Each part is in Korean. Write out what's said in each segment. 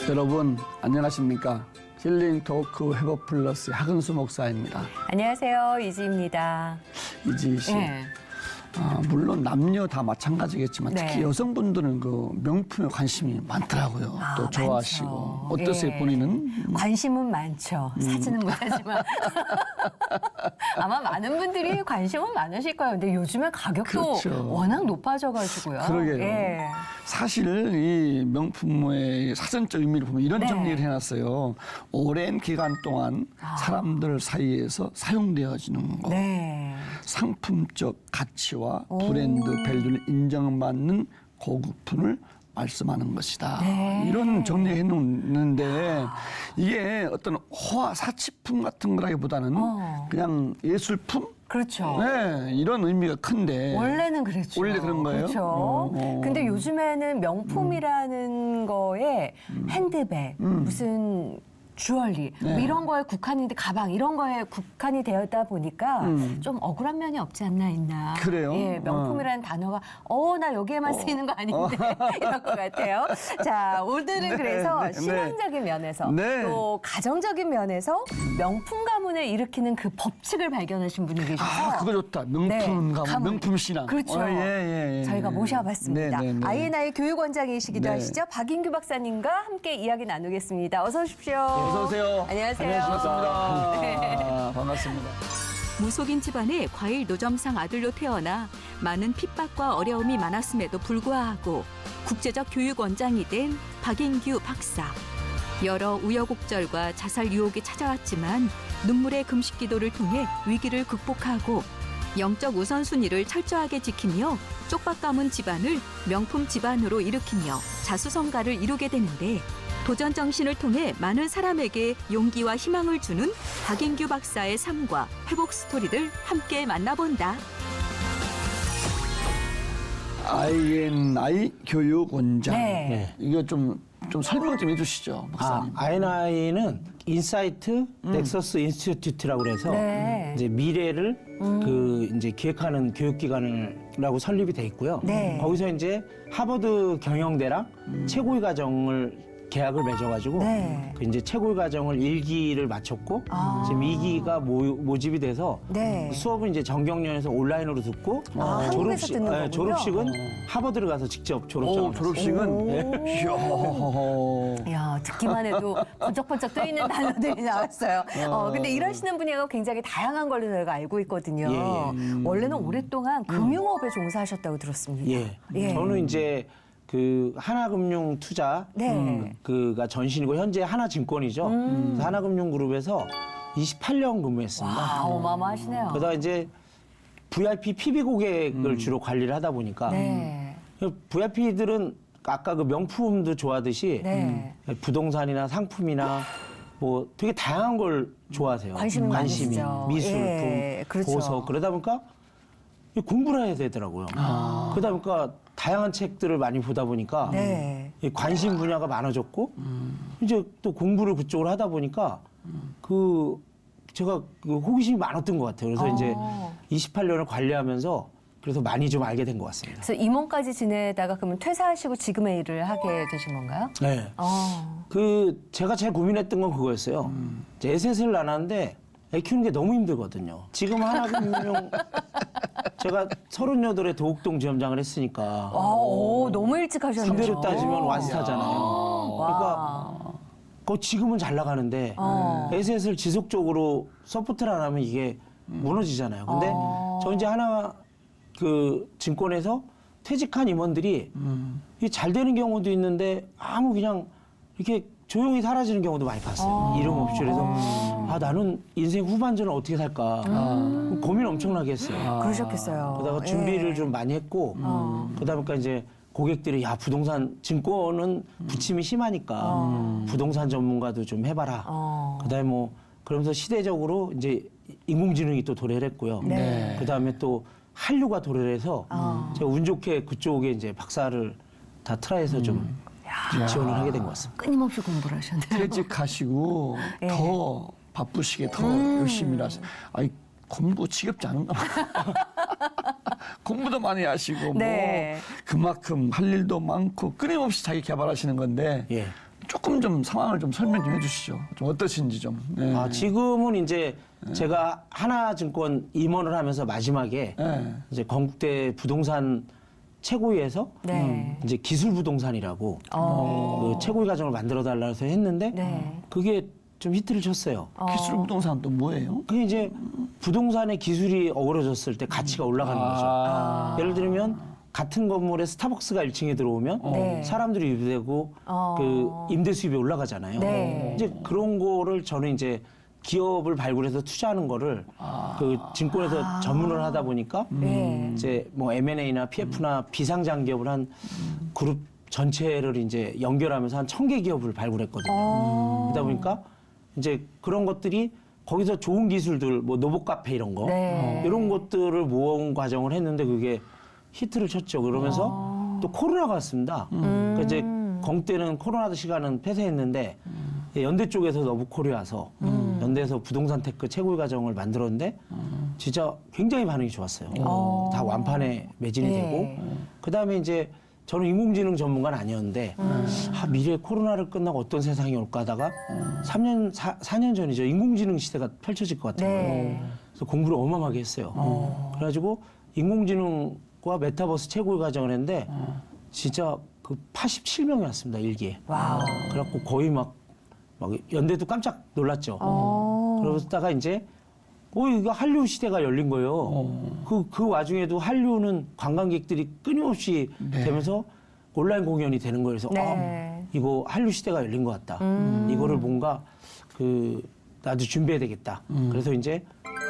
여러분 안녕하십니까? 힐링 토크 회복 플러스 하근수 목사입니다. 안녕하세요, 이지입니다. 이지 씨. 네. 물론 남녀 다 마찬가지겠지만 네. 특히 여성분들은 그 명품에 관심이 많더라고요. 또 좋아하시고. 많죠. 어떠세요, 예. 본인은? 관심은 많죠. 사진은 못하지만. 아마 많은 분들이 관심은 많으실 거예요. 근데 요즘에 가격도 그렇죠. 워낙 높아져가지고요. 그러게요. 예. 사실 이 명품의 사전적 의미를 보면 이런 네. 정리를 해놨어요. 오랜 기간 동안 사람들 사이에서 사용되어지는 거. 네. 상품적 가치와 브랜드 밸류를 인정받는 고급품을 말씀하는 것이다. 네. 이런 정리해 놓는데 이게 어떤 호화 사치품 같은 거라기보다는 그냥 예술품? 그렇죠. 네, 이런 의미가 큰데. 원래는 그랬죠. 원래 그런 거예요? 그렇죠. 근데 요즘에는 명품이라는 거에 핸드백, 무슨 주얼리 뭐 네. 이런 거에 국한인데 가방 이런 거에 국한이 되었다 보니까 좀 억울한 면이 없지 않나 있나. 그래요? 예, 명품이라는 단어가 나 여기에만 쓰이는 거 아닌데 이럴 것 같아요. 자, 오늘은 네, 그래서 네, 신앙적인 면에서 네. 또 가정적인 면에서 명품 가문을 일으키는 그 법칙을 발견하신 분이 계셔서 그거 좋다. 명품 가문, 명품 신앙. 그렇죠. 예. 저희가 모셔봤습니다. 네. INI 교육원장이시기도 네. 하시죠. 박인규 박사님과 함께 이야기 나누겠습니다. 어서 오십시오. 어서 오세요. 안녕하세요. 반갑습니다. 반갑습니다. 무속인 집안의 과일 노점상 아들로 태어나 많은 핍박과 어려움이 많았음에도 불구하고 국제적 교육원장이 된 박인규 박사. 여러 우여곡절과 자살 유혹이 찾아왔지만 눈물의 금식 기도를 통해 위기를 극복하고 영적 우선순위를 철저하게 지키며 쪽박 가문 집안을 명품 집안으로 일으키며 자수성가를 이루게 되는데 도전 정신을 통해 많은 사람에게 용기와 희망을 주는 박인규 박사의 삶과 회복 스토리를 함께 만나본다. INI 교육원장. 네. 이거 좀 설명 좀 해주시죠, 박사님. INI는 인사이트 넥서스 인스티튜트라고 그래서 네. 이제 미래를 이제 기획하는 교육기관이라고 설립이 돼 있고요. 네. 거기서 이제 하버드 경영대랑 최고위 과정을 계약을 맺어가지고 네. 그 이제 최고위 과정을 1기를 마쳤고 지금 2기가 모집이 돼서 네. 수업은 이제 전경련에서 온라인으로 듣고 한국에서 듣는 거군요. 졸업식은 하버드를 가서 직접 졸업장을 졸업식은? 이야. 야, 듣기만 해도 번쩍번쩍 뜨이는 단어들이 나왔어요. 근데 일하시는 분야가 굉장히 다양한 걸로 저희가 알고 있거든요. 예. 원래는 오랫동안 금융업에 종사하셨다고 들었습니다. 예. 저는 이제 그 하나금융투자 네. 그가 전신이고 현재 하나증권이죠. 그래서 하나금융그룹에서 28년 근무했습니다. 아, 어마어마하시네요. 그러다 이제 VIP PB 고객을 주로 관리를 하다 보니까 네. VIP들은 아까 그 명품도 좋아하듯이 네. 부동산이나 상품이나 뭐 되게 다양한 걸 좋아하세요. 관심이 많으시죠. 미술품, 예, 그렇죠. 보석 그러다 보니까 공부를 해야 되더라고요. 그러다 보니까 다양한 책들을 많이 보다 보니까 네. 이 관심 분야가 많아졌고 이제 또 공부를 그쪽으로 하다 보니까 제가 그 호기심이 많았던 것 같아요. 그래서 이제 28년을 관리하면서 그래서 많이 좀 알게 된 것 같습니다. 그래서 임원까지 지내다가 그러면 퇴사하시고 지금의 일을 하게 되신 건가요? 네. 제가 제일 고민했던 건 그거였어요. 이제 에셋을 나눴는데 애 키우는 게 너무 힘들거든요. 지금 하나금융 제가 38에 도곡동 지점장을 했으니까 너무 일찍 하셨네요. 그대로 따지면 완스타잖아요. 그러니까 지금은 잘 나가는데 에셋을 지속적으로 서포트를 안 하면 이게 무너지잖아요. 근데 저 이제 하나 그 증권에서 퇴직한 임원들이 이게 잘 되는 경우도 있는데 그냥 이렇게 조용히 사라지는 경우도 많이 봤어요. 이름 없이. 그래서 나는 인생 후반전을 어떻게 살까 고민 엄청나게 했어요. 그러셨겠어요. 그러다가 준비를 좀 많이 했고 그러다 보니까 이제 고객들이 부동산 증권은 부침이 심하니까 부동산 전문가도 좀 해봐라. 그다음에 뭐 그러면서 시대적으로 이제 인공지능이 또 도래를 했고요. 네. 그다음에 또 한류가 도래를 해서 제가 운 좋게 그쪽에 이제 박사를 다 트라이해서 좀 지원을 하게 된 것 같습니다. 끊임없이 공부를 하셨네요. 퇴직하시고 예. 더 바쁘시게 더 열심히 일하세요. 공부 지겹지 않은가 봐요. 공부도 많이 하시고 네. 뭐 그만큼 할 일도 많고 끊임없이 자기 개발하시는 건데 예. 조금 좀 상황을 좀 설명 좀 해주시죠. 좀 어떠신지 좀. 네. 지금은 이제 제가 하나증권 임원을 하면서 마지막에 네. 이제 건국대 부동산 최고위에서 네. 이제 기술부동산이라고 그 최고위 과정을 만들어 달라 해서 했는데 네. 그게 좀 히트를 쳤어요. 기술 부동산 또 뭐예요? 그게 이제 부동산의 기술이 어우러졌을 때 가치가 올라가는 거죠. 예를 들면 같은 건물에 스타벅스가 1층에 들어오면 네. 사람들이 유입되고 그 임대 수입이 올라가잖아요. 네. 이제 그런 거를 저는 이제 기업을 발굴해서 투자하는 거를 그 증권에서 전문을 하다 보니까 네. 이제 뭐 M&A나 PF나 비상장 기업을 한 그룹 전체를 이제 연결하면서 한 1000개 기업을 발굴했거든요. 그러다 보니까 이제 그런 것들이 거기서 좋은 기술들, 뭐 노복 카페 이런 거, 네. 이런 것들을 모은 과정을 했는데 그게 히트를 쳤죠. 그러면서 또 코로나가 왔습니다. 그러니까 이제 건국대는 코로나 시간은 폐쇄했는데 연대 쪽에서 너브콜이 와서 연대에서 부동산 테크 최고위 과정을 만들었는데 진짜 굉장히 반응이 좋았어요. 다 완판에 매진이 네. 되고 그다음에 이제 저는 인공지능 전문가는 아니었는데 미래에 코로나를 끝나고 어떤 세상이 올까 하다가 4년 전이죠. 인공지능 시대가 펼쳐질 것 같은 거예요. 네. 그래서 공부를 어마어마하게 했어요. 그래가지고 인공지능과 메타버스 최고위 과정을 했는데 진짜 그 87명이 왔습니다. 일기에. 와우. 그래갖고 거의 막 연대도 깜짝 놀랐죠. 그러다가 이제 이거 한류 시대가 열린 거예요. 그 와중에도 한류는 관광객들이 끊임없이 되면서 온라인 공연이 되는 거예요. 그래서 네. 이거 한류 시대가 열린 것 같다. 이거를 뭔가 나도 준비해야 되겠다. 그래서 이제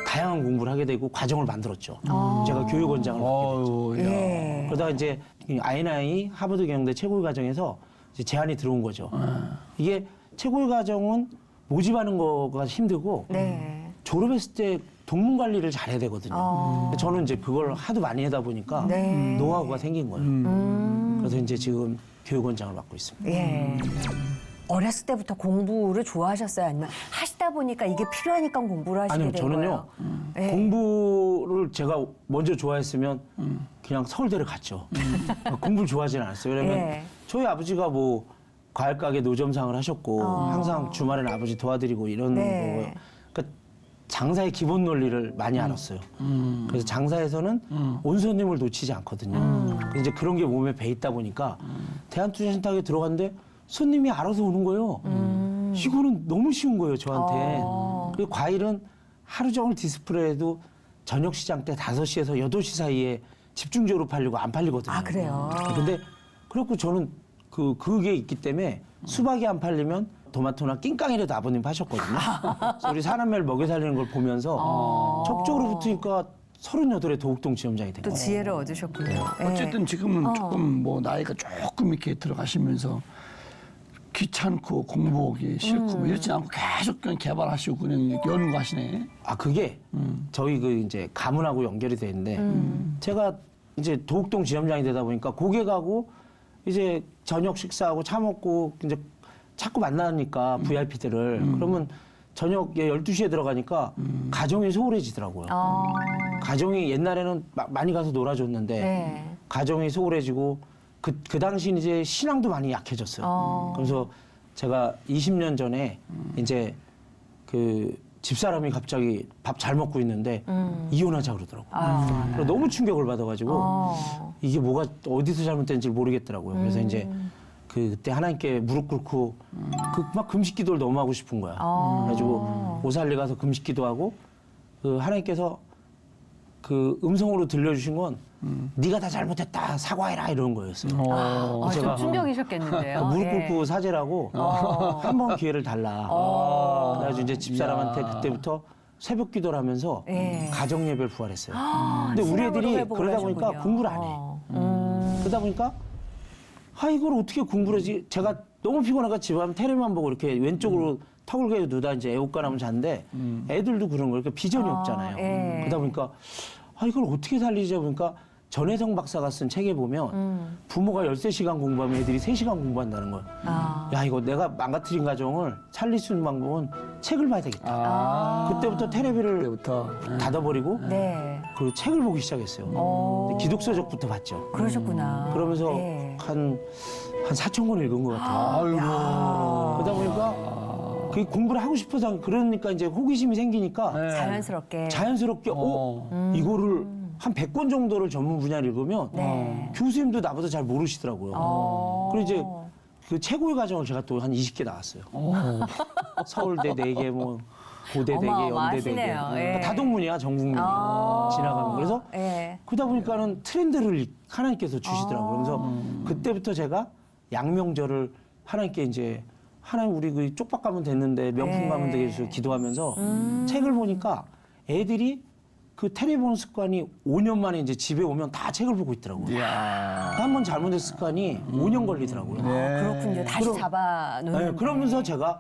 다양한 공부를 하게 되고 과정을 만들었죠. 제가 교육원장을 맡게 됐죠. 예. 그러다가 이제 I&I 하버드 경영대 최고위 과정에서 이제 제안이 들어온 거죠. 이게 최고위 과정은 모집하는 거가 힘들고 네. 졸업했을 때 동문 관리를 잘해야 되거든요. 저는 이제 그걸 하도 많이 하다 보니까 네. 노하우가 생긴 거예요. 그래서 이제 지금 교육원장을 맡고 있습니다. 예. 어렸을 때부터 공부를 좋아하셨어요? 아니면 하시다 보니까 이게 필요하니까 공부를 하시게 아니요, 된 저는요. 거예요? 예. 공부를 제가 먼저 좋아했으면 그냥 서울대를 갔죠. 공부를 좋아하지는 않았어요. 왜냐면 예. 저희 아버지가 뭐 과일가게 노점상을 하셨고 항상 주말에는 아버지 도와드리고 이런 네. 거예요. 그러니까 장사의 기본 논리를 많이 알았어요. 그래서 장사에서는 온 손님을 놓치지 않거든요. 그래서 이제 그런 게 몸에 배 있다 보니까 대한투자신탁에 들어갔는데 손님이 알아서 오는 거예요. 이거는 너무 쉬운 거예요, 저한테. 그리고 과일은 하루 종일 디스플레이해도 저녁 시장 때 5시에서 8시 사이에 집중적으로 팔리고 안 팔리거든요. 아, 그래요? 근데 그렇고 저는 그게 있기 때문에 수박이 안 팔리면 토마토나 낑깡이라도 아버님 파셨거든요. 그래서 우리 사람을 먹여 살리는 걸 보면서 적극적으로 붙으니까 38에 도곡동 지점장이 된 또 거예요. 지혜를 얻으셨군요. 예. 어쨌든 지금은 조금 뭐 나이가 조금 이렇게 들어가시면서 귀찮고 공부하기 싫고 뭐 이렇지 않고 계속 그냥 개발하시고 그냥 연구하시네. 그게 저희 이제 가문하고 연결이 돼 있는데 제가 이제 도곡동 지점장이 되다 보니까 고개 가고 이제 저녁 식사하고 차 먹고 이제 자꾸 만나니까 VIP들을 그러면 저녁 12시에 들어가니까 가정이 소홀해지더라고요. 가정이 옛날에는 많이 가서 놀아줬는데 네. 가정이 소홀해지고 그 당시는 이제 신앙도 많이 약해졌어요. 그래서 제가 20년 전에 이제 그 집사람이 갑자기 밥 잘 먹고 있는데 이혼하자 그러더라고요. 그래서 너무 충격을 받아가지고 이게 뭐가 어디서 잘못된지 모르겠더라고요. 그래서 이제 그때 하나님께 무릎 꿇고 막 금식 기도를 너무 하고 싶은 거야. 그래가지고 오살리 가서 금식 기도하고 그 하나님께서 그 음성으로 들려주신 건 네가 다 잘못했다 사과해라 이런 거였어요. 좀 충격이셨겠는데요. 무릎 예. 꿇고 사죄라고 한 번 기회를 달라. 그래가지고 이제 집사람한테 그때부터 새벽 기도를 하면서 예. 가정 예배를 부활했어요. 근데 우리 신앙으로 애들이 회복을 그러다 보니까 하셨군요. 공부를 안 해. 그러다 보니까 이걸 어떻게 공부를 하지? 제가 너무 피곤하니까 집에 가면 테레비만 보고 이렇게 왼쪽으로 턱을 개고 누다 이제 애국가나면 자는데 애들도 그런 거예요. 그러니까 비전이 없잖아요. 예. 그러다 보니까 이걸 어떻게 살리지 보니까 전혜성 박사가 쓴 책에 보면 부모가 13시간 공부하면 애들이 3시간 공부한다는 거예요. 야, 이거 내가 망가뜨린 가정을 살릴 수 있는 방법은 책을 봐야 되겠다. 그때부터 테레비를 그때부터 닫아버리고 네. 그 책을 보기 시작했어요. 근데 기독서적부터 봤죠. 그러셨구나. 그러면서 예. 한 4천 권 읽은 것 같아요. 아이고. 그러다 보니까 그 공부를 하고 싶어서 그러니까 이제 호기심이 생기니까 자연스럽게. 자연스럽게 이거를 한 100권 정도를 전문 분야를 읽으면 네. 교수님도 나보다 잘 모르시더라고요. 그리고 이제 그 최고의 과정을 제가 또 한 20개 나왔어요. 서울대 4개, 뭐 고대 4개, 연대 4개. 어마어마하시네요. 예. 다동문이야, 전국민이 지나가면. 그래서 예. 그러다 보니까는 트렌드를 하나님께서 주시더라고요. 그래서 그때부터 제가 양명절을 하나님께 이제 하나님 우리 그 쪽박 가면 됐는데 명품 가면 되겠죠 기도하면서 책을 보니까 애들이 그 텔레비 보는 습관이 5년 만에 이제 집에 오면 다 책을 보고 있더라고요. 이야. 한 번 잘못된 습관이 5년 걸리더라고요. 그렇군요. 다시 그럼- 잡아놓는. 네, 그러면서 제가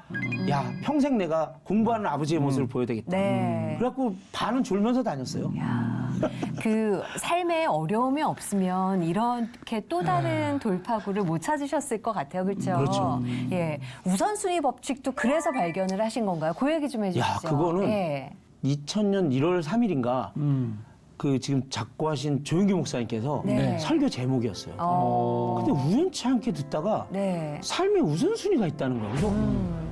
야 평생 내가 공부하는 아버지의 모습을 보여야 되겠다. 네. 그래갖고 반은 졸면서 다녔어요. 그 삶에 어려움이 없으면 이렇게 또 다른 돌파구를 못 찾으셨을 것 같아요. 그렇죠? 그렇죠. 예. 우선순위 법칙도 그래서 발견을 하신 건가요? 그 얘기 좀 해주시죠. 야, 그거는 예. 2000년 1월 3일인가 그 지금 작고하신 조영기 목사님께서 네. 설교 제목이었어요. 근데 우연치 않게 듣다가 네. 삶에 우선순위가 있다는 거예요. 그래서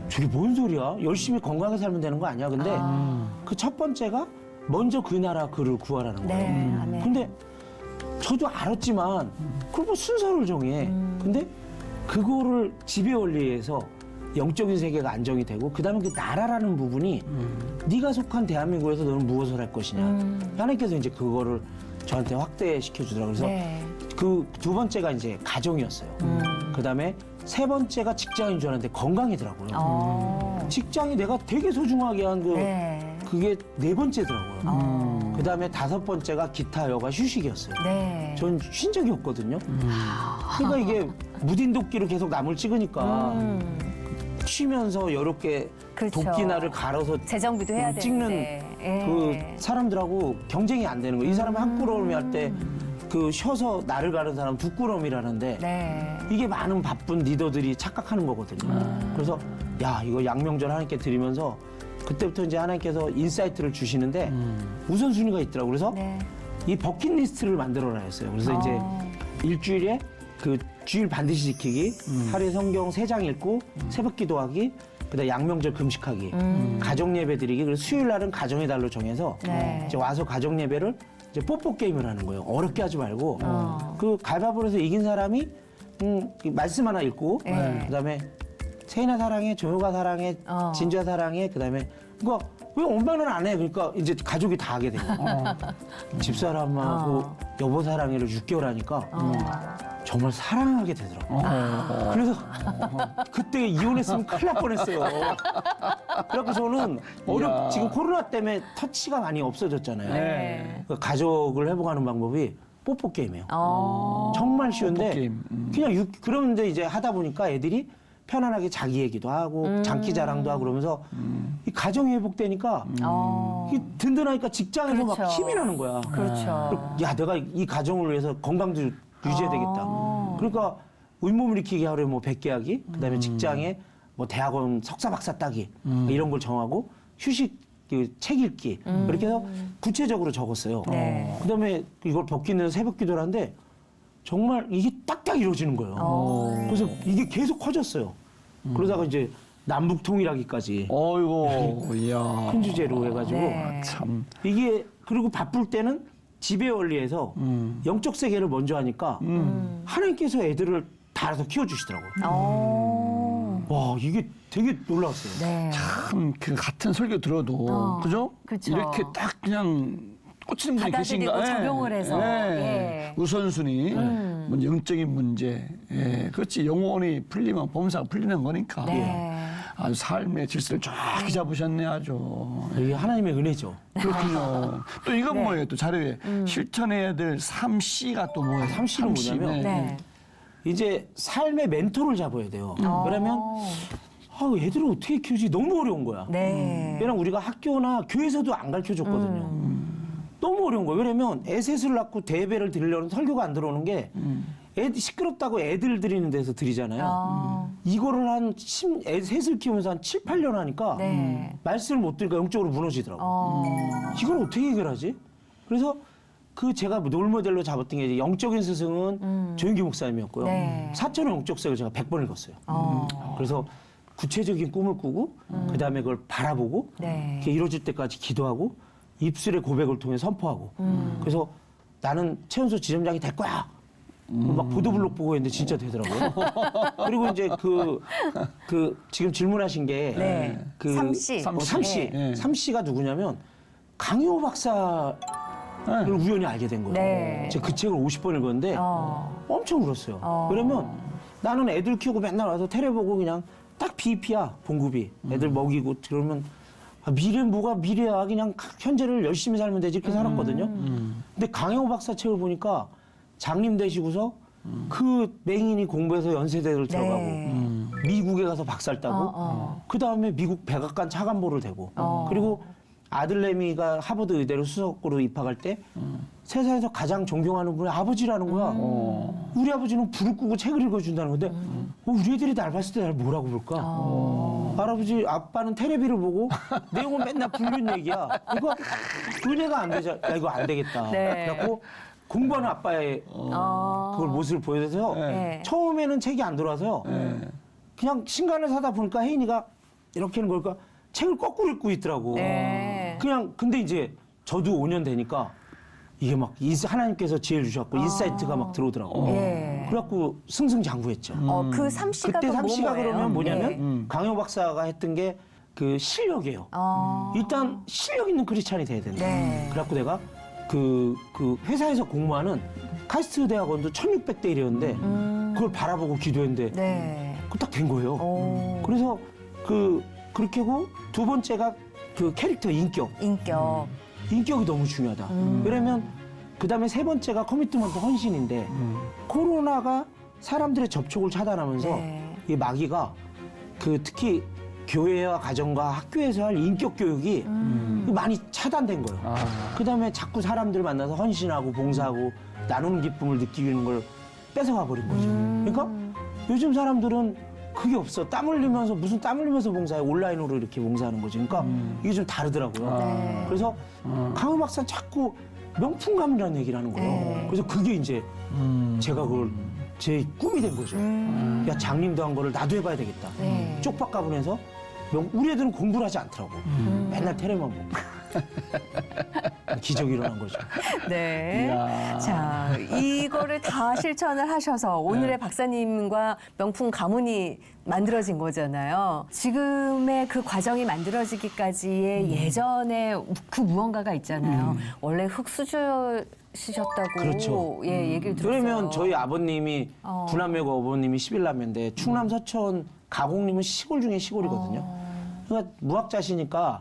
저게 뭔 소리야? 열심히 건강하게 살면 되는 거 아니야? 근데 그 첫 번째가 먼저 그 나라 그를 구하라는 거예요. 네. 아멘. 근데 저도 알았지만 그걸 뭐 순서를 정해. 근데 그거를 지배 원리에서 영적인 세계가 안정이 되고 그다음에 그 나라라는 부분이 네가 속한 대한민국에서 너는 무엇을 할 것이냐. 하나님께서 이제 그거를 저한테 확대시켜 주더라고요. 그래서 네. 그 두 번째가 이제 가정이었어요. 그다음에 세 번째가 직장인 줄 알았는데 건강이더라고요. 직장이 내가 되게 소중하게 한 네. 그게 네 번째더라고요. 그다음에 다섯 번째가 기타 여가 휴식이었어요. 네. 전 쉰 적이 없거든요. 그러니까 이게 무딘 도끼로 계속 나무를 찍으니까 쉬면서 여롭게 그렇죠. 도끼날을 갈아서 재정비도 해야 찍는 되는데. 예. 그 사람들하고 경쟁이 안 되는 거예요. 이 사람은 한 꾸러미 할 때 그 쉬어서 날을 가른 사람 두 꾸러미라는데 네. 이게 많은 바쁜 리더들이 착각하는 거거든요. 그래서 야 이거 양명절 하나님께 드리면서 그때부터 이제 하나님께서 인사이트를 주시는데 우선순위가 있더라고요. 그래서 네. 이 버킷리스트를 만들어라 했어요. 그래서 이제 일주일에 그 주일 반드시 지키기, 하루에 성경 3장 읽고 새벽 기도하기, 그다음 양명절 금식하기, 가정 예배 드리기. 그래서 수요일 날은 가정의 달로 정해서 네. 이제 와서 가정 예배를 이제 뽀뽀 게임을 하는 거예요. 어렵게 하지 말고 그 갈바보에서 이긴 사람이 이 말씀 하나 읽고 네. 그다음에 세인아 사랑해, 조효가 사랑해, 진주야 사랑해. 그다음에 그거 왜 엄마는 안 해? 그러니까 이제 가족이 다 하게 돼요. 집사람하고 여보 사랑해를 6개월 하니까 정말 사랑하게 되더라고요. 그래서 그때 이혼했으면 큰일 날 뻔했어요. 그래서 저는 이야. 지금 코로나 때문에 터치가 많이 없어졌잖아요. 네. 그 가족을 회복하는 방법이 뽀뽀 게임이에요. 어. 정말 쉬운데 뽀뽀 게임. 그냥 그런데 이제 하다 보니까 애들이 편안하게 자기 얘기도 하고 장기 자랑도 하고 그러면서 이 가정이 회복되니까 이 든든하니까 직장에서 막 그렇죠. 힘이 나는 거야. 그렇죠. 야 내가 이 가정을 위해서 건강도 유지해야 되겠다. 그러니까 윗몸 일으키기 하루에 뭐 100개 하기, 그다음에 직장에 뭐 대학원 석사 박사 따기 이런 걸 정하고 휴식 그 책 읽기 이렇게 해서 구체적으로 적었어요. 네. 그다음에 이걸 벗기는 새벽 기도를 하는데 정말 이게 딱딱 이루어지는 거예요. 그래서 이게 계속 커졌어요. 그러다가 이제 남북 통일하기까지 어이고, 이야. 큰 주제로 해가지고 네. 참. 이게 그리고 바쁠 때는 지배 원리에서 영적 세계를 먼저 하니까 하나님께서 애들을 다 알아서 키워주시더라고요. 어. 와 이게 되게 놀라웠어요. 네. 참, 그 같은 설교 들어도, 그죠? 그쵸. 이렇게 딱 그냥 꽂히는 분이 받아들이고 계신가? 적용을 해서. 예. 우선순위, 뭐 영적인 문제. 예. 그렇지. 영혼이 풀리면 범사가 풀리는 거니까. 네. 아주 삶의 질서를 정확히 잡으셨네, 아주. 이게 하나님의 은혜죠. 그렇군요. 또 이건 네. 뭐예요? 또 자료에 실천해야 될 3C가 또 뭐예요? 3C 는 뭐냐면 네. 이제 삶의 멘토를 잡아야 돼요. 그러면 아, 애들을 어떻게 키우지? 너무 어려운 거야. 네. 왜냐면 우리가 학교나 교회에서도 안 가르쳐줬거든요. 너무 어려운 거예요. 왜냐면 애셋을 낳고 대배를 드리려는 설교가 안 들어오는 게 애들 시끄럽다고 애들 드리는 데서 드리잖아요. 이거를 셋을 키우면서 한 7, 8년 하니까 네. 말씀을 못 들으니까 영적으로 무너지더라고요. 이걸 어떻게 해결하지? 그래서 그 제가 롤모델로 잡았던 게 이제 영적인 스승은 조영기 목사님이었고요. 네. 사적인 영적색을 제가 100번 읽었어요. 그래서 구체적인 꿈을 꾸고 그다음에 그걸 바라보고 네. 그게 이루어질 때까지 기도하고 입술의 고백을 통해 선포하고 그래서 나는 최연소 지점장이 될 거야. 막 보도블록 보고 있는데 진짜 되더라고요. 그리고 이제 그 지금 질문하신 게 네. 그 삼씨. 삼씨 네. 삼씨가 누구냐면 강효 박사를 우연히 알게 된 거예요. 네. 제가 그 책을 50번 읽었는데 엄청 울었어요. 왜냐면 나는 애들 키우고 맨날 와서 테레 보고 그냥 딱 BEP야 봉급이 애들 먹이고 그러면 아, 미래는 뭐가 미래야 그냥 현재를 열심히 살면 되지 이렇게 살았거든요. 근데 강효 박사 책을 보니까 장님 되시고서 그 맹인이 공부해서 연세대를 들어가고 미국에 가서 박사를 따고 그 다음에 미국 백악관 차관보를 대고 그리고 아들내미가 하버드 의대로 수석으로 입학할 때 세상에서 가장 존경하는 분이 아버지라는 거야. 우리 아버지는 불을 끄고 책을 읽어준다는 건데 우리 애들이 날 봤을 때 날 뭐라고 볼까? 할아버지 아빠는 테레비를 보고 내용은 맨날 불륜 얘기야. 이거 은혜가 안 되자. 야 이거 안 되겠다. 네. 그래갖고 공부하는 아빠의 그걸 모습을 보여줘서 네. 처음에는 책이 안 들어와서요. 그냥 신간을 사다 보니까 혜인이가 이렇게 하는 걸까 책을 거꾸로 읽고 있더라고. 네. 그냥 근데 이제 저도 5년 되니까 이게 막 하나님께서 지혜를 주셨고 인사이트가 막 들어오더라고. 예. 그래갖고 승승장구했죠. 그 삼씨가 그때 삼씨가 뭐예요? 그러면 뭐냐면 네. 강효 박사가 했던 게 그 실력이에요. 일단 실력 있는 크리스찬이 돼야 된다. 네. 그래갖고 내가 그 회사에서 공부하는 카스트 대학원도 1600대 1이었는데 그걸 바라보고 기도했는데 네. 그거 딱 된 거예요. 오. 그래서 그렇게 하고 두 번째가 그 캐릭터 인격. 인격. 인격이 너무 중요하다. 왜냐면 그다음에 세 번째가 커미트먼트 헌신인데 코로나가 사람들의 접촉을 차단하면서 네. 이 마귀가 그 특히 교회와 가정과 학교에서 할 인격 교육이 많이 차단된 거예요. 그다음에 자꾸 사람들 만나서 헌신하고 봉사하고 나누는 기쁨을 느끼는 걸 뺏어가 버린 거죠. 그러니까 요즘 사람들은 그게 없어. 땀 흘리면서 무슨 땀 흘리면서 봉사해. 온라인으로 이렇게 봉사하는 거지. 그러니까 이게 좀 다르더라고요. 네. 그래서 강호 박사는 자꾸 명품감이라는 얘기를 하는 거예요. 네. 그래서 그게 이제 제가 그걸 제 꿈이 된 거죠. 야 장님도 한 거를 나도 해봐야 되겠다. 네. 쪽박 가분해서 우리 애들은 공부를 하지 않더라고. 맨날 테레만 보고. 기적이 일어난 거죠. 네. 이야. 자, 이거를 다 실천을 하셔서 오늘의 네. 박사님과 명품 가문이 만들어진 거잖아요. 지금의 그 과정이 만들어지기까지의 예전에 그 무언가가 있잖아요. 원래 흙수저시셨다고 그렇죠. 예, 얘기를 들었어요. 왜냐면 저희 아버님이 구남매고 어머님이 11남매인데 충남 서천 가곡님은 시골 중에 시골이거든요. 그러니까 무학자시니까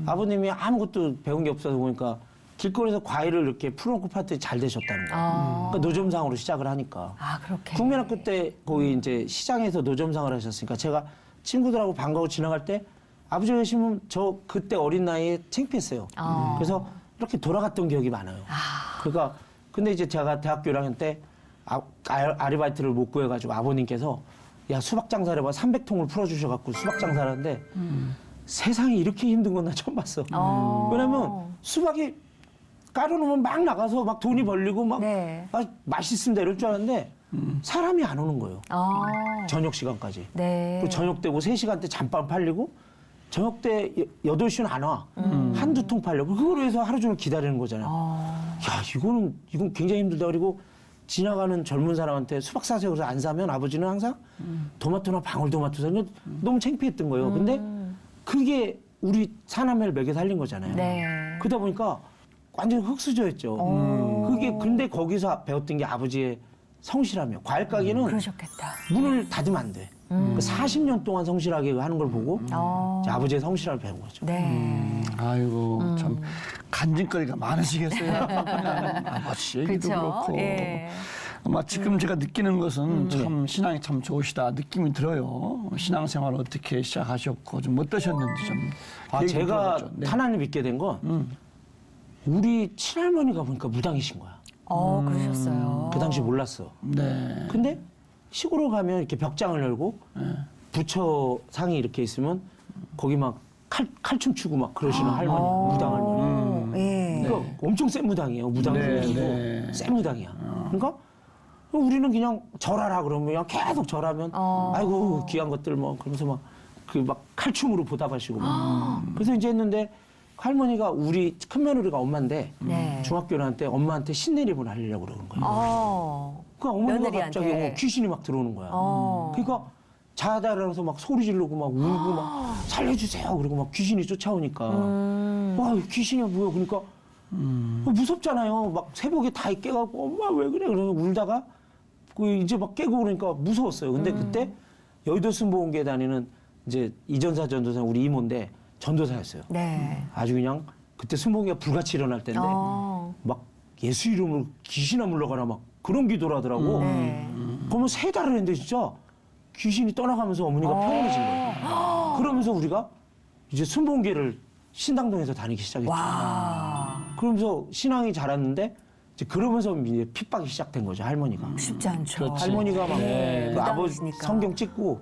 아버님이 아무것도 배운 게 없어서 보니까 길거리에서 과일을 이렇게 풀어놓고 팔 때 잘 되셨다는 거예요. 그러니까 노점상으로 시작을 하니까. 아, 그렇게. 국민학교 때 거기 이제 시장에서 노점상을 하셨으니까 제가 친구들하고 방과후 지나갈 때 아버지가 계시면 저 그때 어린 나이에 창피했어요. 그래서 이렇게 돌아갔던 기억이 많아요. 그러니까 근데 이제 제가 대학교 1학년 때 아르바이트를 못 구해가지고 아버님께서 야 수박 장사를 해봐 300통을 풀어주셔갖고 수박 장사를 하는데 세상에 이렇게 힘든 건 나 처음 봤어. 왜냐면 수박이 깔아놓으면 막 나가서 막 돈이 벌리고 막 네. 아, 맛있습니다 이럴 줄 알았는데 사람이 안 오는 거예요. 아, 저녁 시간까지. 네. 그 저녁 때고 3시간 때 잠깐 팔리고 저녁 때 8시는 안 와. 한두 통 팔려고. 그걸 위해서 하루 종일 기다리는 거잖아요. 야, 이건 굉장히 힘들다. 그리고 지나가는 젊은 사람한테 수박 사세요. 그래서 안 사면 아버지는 항상 토마토나 방울토마토 사는 너무 창피했던 거예요. 근데 그게 우리 사남매를 먹여 살린 거잖아요. 네. 그러다 보니까 완전 흙수저였죠. 그게 근데 거기서 배웠던 게 아버지의 성실함이에요. 과일 가게는 그러셨겠다. 문을 닫으면 안 돼. 40년 동안 성실하게 하는 걸 보고 이제 아버지의 성실함을 배운 거죠. 네. 아이고 참 간증거리가 많으시겠어요. 아버지 얘기도 그쵸? 그렇고. 예. 아마 지금 제가 느끼는 것은 참 신앙이 참 좋으시다 느낌이 들어요. 신앙생활 어떻게 시작하셨고 좀 어떠셨는지 좀. 얘기 좀 제가 들어보죠. 네. 하나님 믿게 된 건 우리 친할머니가 보니까 무당이신 거야. 그러셨어요. 그 당시 몰랐어. 네. 근데 시골을 가면 이렇게 벽장을 열고 부처 상이 이렇게 있으면 거기 막 칼춤 추고 막 그러시는 할머니, 무당 할머니. 예. 그러니까 그러니까 엄청 센 무당이에요. 무당 네, 중이고 네. 센 무당이야. 그러니까 우리는 그냥 절하라 그러면 그냥 계속 절하면 아이고 귀한 것들 뭐 그러면서 막 그 막 칼춤으로 보답하시고 막. 그래서 이제 했는데 할머니가 우리 큰 며느리가 엄마인데 네. 중학교 나한테 엄마한테 신내림을 하려고 그러는 거예요. 그러니까 어머니가 며느리한테. 갑자기 귀신이 막 들어오는 거야. 그러니까 자다 일어나서 막 소리 지르고 막 울고 막 살려주세요. 그러고 막 귀신이 쫓아오니까 와 귀신이야 뭐야. 그러니까 무섭잖아요. 막 새벽에 다 깨갖고 엄마 왜 그래 그러면 울다가 그 이제 막 깨고 그러니까 무서웠어요. 근데 그때 여의도 순복음교회 다니는 이제 이전사 전도사 우리 이모인데 전도사였어요. 네. 아주 그냥 그때 순복음교회가 불같이 일어날 때인데 막 예수 이름으로 귀신아 물러가라 막 그런 기도를 하더라고. 그러면 3달을 했는데 진짜 귀신이 떠나가면서 어머니가 평온해진 거예요. 그러면서 우리가 이제 순복음교회를 신당동에서 다니기 시작했죠. 그러면서 신앙이 자랐는데 이제 그러면서 이제 핍박이 시작된 거죠, 할머니가. 쉽지 않죠. 할머니가 막 그 아버지 무당이시니까. 성경 찍고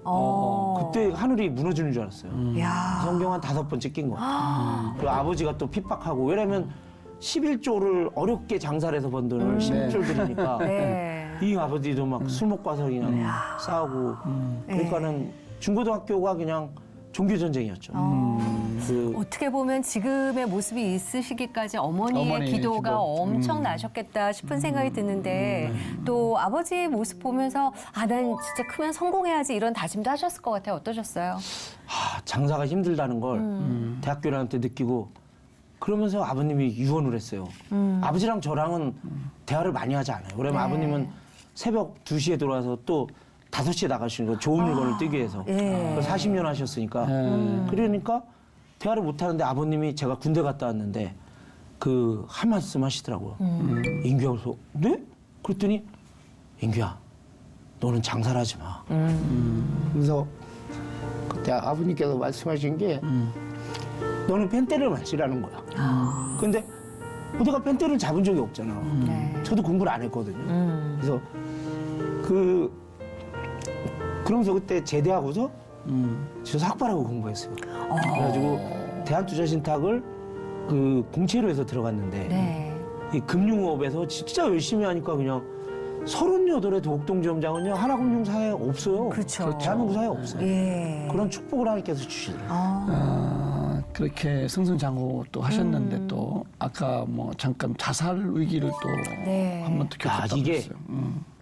그때 하늘이 무너지는 줄 알았어요. 야. 성경 한 5번 찍힌 거. 그리고 아버지가 또 핍박하고 왜냐면 11조를 어렵게 장사를 해서 번 돈을 11조를 드리니까 네. 이 아버지도 막 술 먹고 와서 그냥 싸우고 그러니까는 중고등학교가 그냥 종교 전쟁이었죠. 그 어떻게 보면 지금의 모습이 있으시기까지 어머니의 어머니의 기도가 기도. 엄청 나셨겠다 싶은 생각이 드는데 또 아버지의 모습 보면서 아, 난 진짜 크면 성공해야지 이런 다짐도 하셨을 것 같아요. 어떠셨어요? 장사가 힘들다는 걸 대학교 다닐 때 느끼고 그러면서 아버님이 유언을 했어요. 아버지랑 저랑은 대화를 많이 하지 않아요. 왜냐면 아버님은 새벽 2시에 돌아와서 또 5시에 나가시는 거 좋은 물건을 뜨기 위해서. 예. 40년 하셨으니까. 그러니까 대화를 못 하는데 아버님이 제가 군대 갔다 왔는데 그 한 말씀 하시더라고요. 인규야 그래서 네? 그랬더니 인규야 너는 장사를 하지 마. 그래서 그때 아버님께서 말씀하신 게 너는 펜대를 맞으라는 거야. 근데 내가 펜대를 잡은 적이 없잖아. 네. 저도 공부를 안 했거든요. 그래서 그러면서 그때 제대하고서 저 삭발하고 공부했어요. 그래가지고 대한투자신탁을 그 공채로 해서 들어갔는데 네. 이 금융업에서 진짜 열심히 하니까 그냥 38의 도곡동지점장은요 하나금융사에 없어요. 그렇죠. 대한민국 사회에 없어요. 예. 그런 축복을 하나님께서 주시더라고요. 그렇게 승승장구 또 하셨는데 또 아까 뭐 잠깐 자살 위기를 또 네. 한 번 더 겪었다고 이게 했어요.